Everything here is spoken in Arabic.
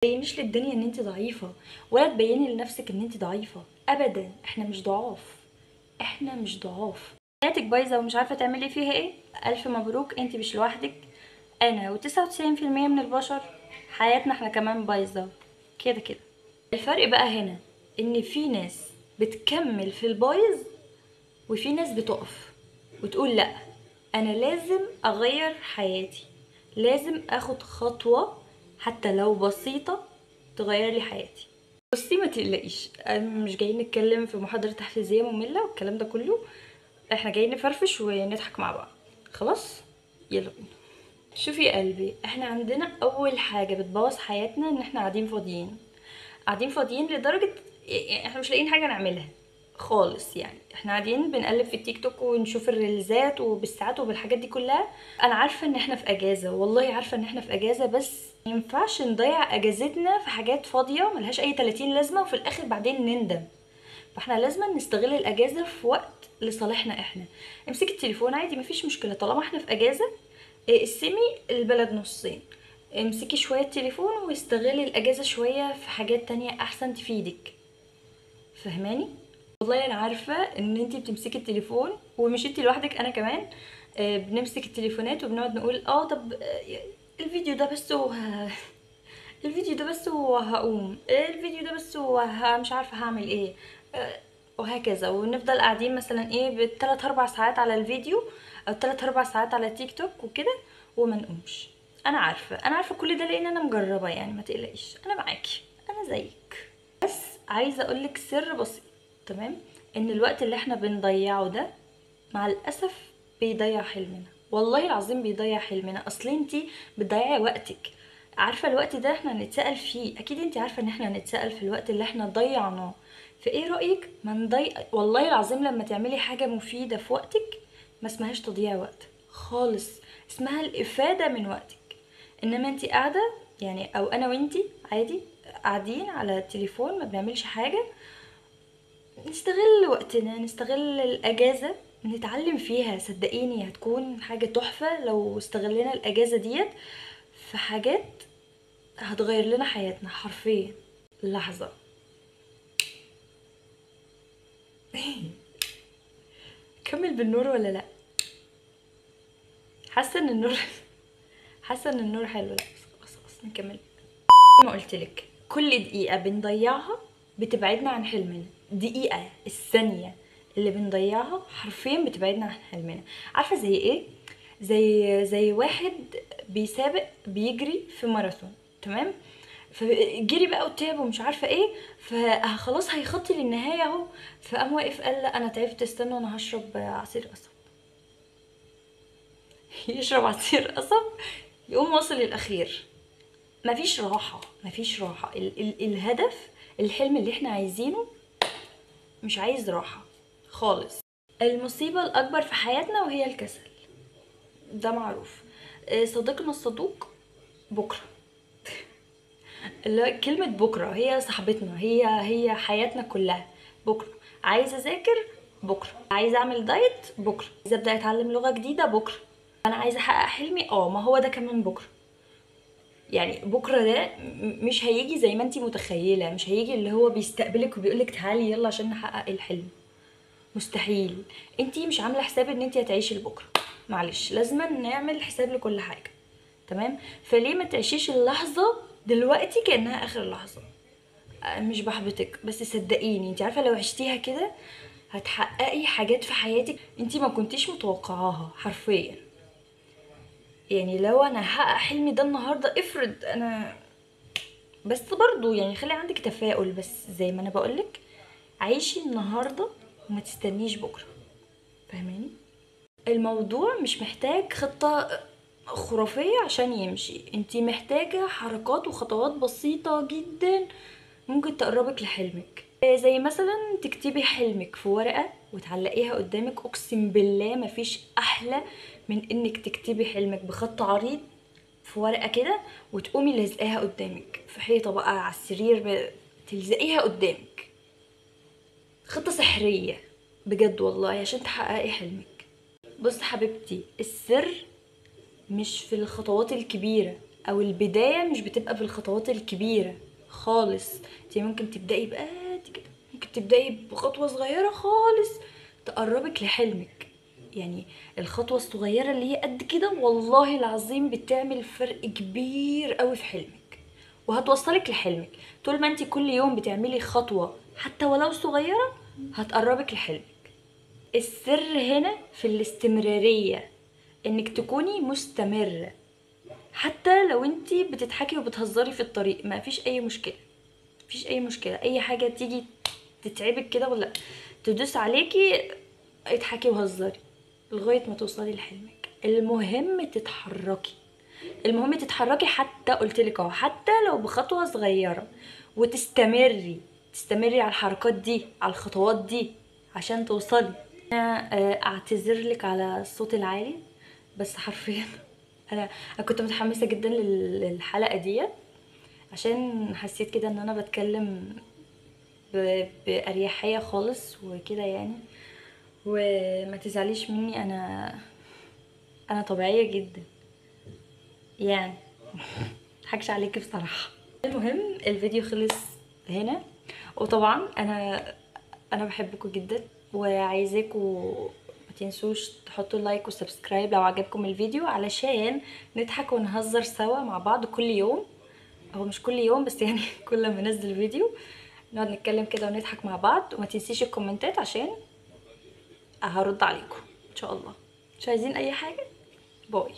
تبينيش للدنيا ان انت ضعيفه، ولا تبيني لنفسك ان انت ضعيفه ابدا. احنا مش ضعاف، احنا مش ضعاف. حياتك بايظه ومش عارفه تعملي فيها ايه؟ الف مبروك، انت مش لوحدك. انا و99% من البشر حياتنا احنا كمان بايظه كده كده. الفرق بقى هنا ان في ناس بتكمل في البايظ، وفي ناس بتقف وتقول لا، انا لازم اغير حياتي، لازم اخد خطوة حتى لو بسيطة تغير لي حياتي. بصي ما تقلقيش، مش جايين نتكلم في محاضرة تحفيزية مملة والكلام ده كله، احنا جايين نفرفش ونضحك مع بعض. خلاص يلا بينا. شوفي يا قلبي، احنا عندنا اول حاجة بتبوظ حياتنا ان احنا قاعدين فاضيين، قاعدين فاضيين لدرجة يعني احنا مش لاقيين حاجة نعملها خالص. يعني احنا قاعدين بنقلب في التيك توك ونشوف الريلزات وبالساعات وبالحاجات دي كلها. انا عارفة ان احنا في اجازة، والله عارفة ان احنا في اجازة، بس مينفعش نضيع اجازتنا في حاجات فاضية ملهاش اي 30 لازمة وفي الاخر بعدين نندم. فاحنا لازم نستغل الاجازة في وقت لصالحنا احنا. امسكي التليفون عادي، مفيش مشكلة طالما احنا في اجازة. اقسمي البلد نصين، امسكي شوية تليفون واستغلي الاجازة شوية في حاجات تانية احسن تفيدك. فهماني؟ والله انا عارفة ان انتي بتمسكي التليفون ومش انتي لوحدك، انا كمان. بنمسك التليفونات وبنقعد نقول طب الفيديو ده بس الفيديو ده بس وهقوم، الفيديو ده بس مش عارفة هعمل ايه. وهكذا، ونفضل قاعدين مثلا بالتلات اربع ساعات على الفيديو، او تلات اربع ساعات على تيك توك وكده، وما نقومش. انا عارفة، انا عارفة كل ده لان انا مجربة، يعني ما تقلقيش انا معاكي، انا زيك. بس عايزة اقولك سر بسيط، تمام؟ ان الوقت اللي احنا بنضيعه ده مع الاسف بيضيع حلمنا، والله العظيم بيضيع حلمنا. اصل انتي بتضيعي وقتك، عارفه الوقت ده احنا هنتسال فيه، اكيد انتي عارفه ان احنا هنتسال في الوقت اللي احنا ضيعناه. فايه رايك ما نضيع؟ والله العظيم لما تعملي حاجه مفيده في وقتك ما اسمهاش تضييع وقت خالص، اسمها الافاده من وقتك. انما انتي قاعده، يعني او انا وانتي عادي قاعدين على التليفون ما بنعملش حاجه. نستغل وقتنا، نستغل الأجازة نتعلم فيها، صدقيني هتكون حاجة تحفة لو استغلنا الأجازة ديت في حاجات هتغير لنا حياتنا حرفيا. لحظة، كمل بالنور ولا لأ؟ حاسة ان النور حاسة ان النور حلو. لا بس خلاص نكمل. ما قلتلك كل دقيقة بنضيعها بتبعدنا عن حلمنا، دقيقة الثانية اللي بنضيعها حرفيا بتبعدنا عن حلمنا. عارفة زي ايه؟ زي واحد بيسابق بيجري في ماراثون، تمام؟ فجري بقى وتعب ومش عارفه ايه، فخلاص هيخطي للنهايه اهو، فقام واقف قال لا انا تعبت، استنى انا هشرب عصير قصب. يشرب عصير قصب، يقوم واصل للاخير. مفيش راحة، مفيش راحة. الهدف، الحلم اللي احنا عايزينه مش عايز راحة خالص. المصيبة الأكبر في حياتنا وهي الكسل، ده معروف. صديقنا الصدوق بكرة، اللي هو كلمة بكرة هي صاحبتنا، هي حياتنا كلها. بكرة عايزة أذاكر، بكرة عايزة أعمل دايت، بكرة عايزة أبدأ أتعلم لغة جديدة، بكرة أنا عايزة أحقق حلمي، ما هو ده كمان بكرة. يعني بكره ده مش هيجي زي ما انتي متخيله، مش هيجي اللي هو بيستقبلك وبيقولك تعالي يلا عشان نحقق الحلم. مستحيل. انتي مش عامله حساب ان انتي هتعيشي لبكره، معلش لازم نعمل حساب لكل حاجه، تمام؟ فليه ما تعيشيش اللحظه دلوقتي كانها اخر لحظه؟ مش بحبطك بس صدقيني، انتي عارفه لو عشتيها كده هتحققي حاجات في حياتك انتي ما كنتيش متوقعاها حرفيا. يعني لو انا هحقق حلمي ده النهارده، افرض انا، بس برضو يعني خلي عندك تفاؤل، بس زي ما انا بقولك عيشي النهارده وما تستنيش بكره. فاهماني؟ الموضوع مش محتاج خطة خرافية عشان يمشي، انتي محتاجة حركات وخطوات بسيطة جدا ممكن تقربك لحلمك. زي مثلا تكتبي حلمك في ورقة وتعلقيها قدامك، اقسم بالله مفيش احلى من انك تكتبي حلمك بخط عريض في ورقة كده وتقومي لازقاها قدامك في حيطة بقى على السرير، تلزقيها قدامك. خطة سحرية بجد والله عشان تحققي حلمك. بص حبيبتي، السر مش في الخطوات الكبيرة، او البدايه مش بتبقى بالخطوات الكبيره خالص. انت ممكن تبداي بقد كده، ممكن تبداي بخطوه صغيره خالص تقربك لحلمك. يعني الخطوه الصغيره اللي هي قد كده والله العظيم بتعمل فرق كبير قوي في حلمك وهتوصلك لحلمك. طول ما انت كل يوم بتعملي خطوه حتى ولو صغيره هتقربك لحلمك. السر هنا في الاستمراريه، انك تكوني مستمره حتى لو انتي بتضحكي وبتهزري في الطريق، ما فيش اي مشكله. مفيش اي مشكله، اي حاجه تيجي تتعبك كده ولا تدوس عليكي اضحكي وهزري لغايه ما توصلي لحلمك. المهم تتحركي، المهم تتحركي، حتى قلتلك اهو حتى لو بخطوه صغيره، وتستمري تستمري على الحركات دي، على الخطوات دي عشان توصلي. انا اعتذر لك على الصوت العالي، بس حرفيا انا كنت متحمسه جدا للحلقه دي عشان حسيت كده ان انا بتكلم باريحيه خالص وكده يعني. وما تزعليش مني، انا طبيعيه جدا يعني. مضحكش عليكي بصراحه. المهم الفيديو خلص هنا، وطبعا انا بحبكم جدا وعايزاكم ما تنسوش تحطوا لايك وسبسكرايب لو عجبكم الفيديو، علشان نضحك ونهزر سوا مع بعض كل يوم. هو مش كل يوم بس يعني كل ما انزل فيديو نقعد نتكلم كده ونضحك مع بعض. وما تنسيش الكومنتات عشان هرد عليكم ان شاء الله. مش عايزين اي حاجه. باي.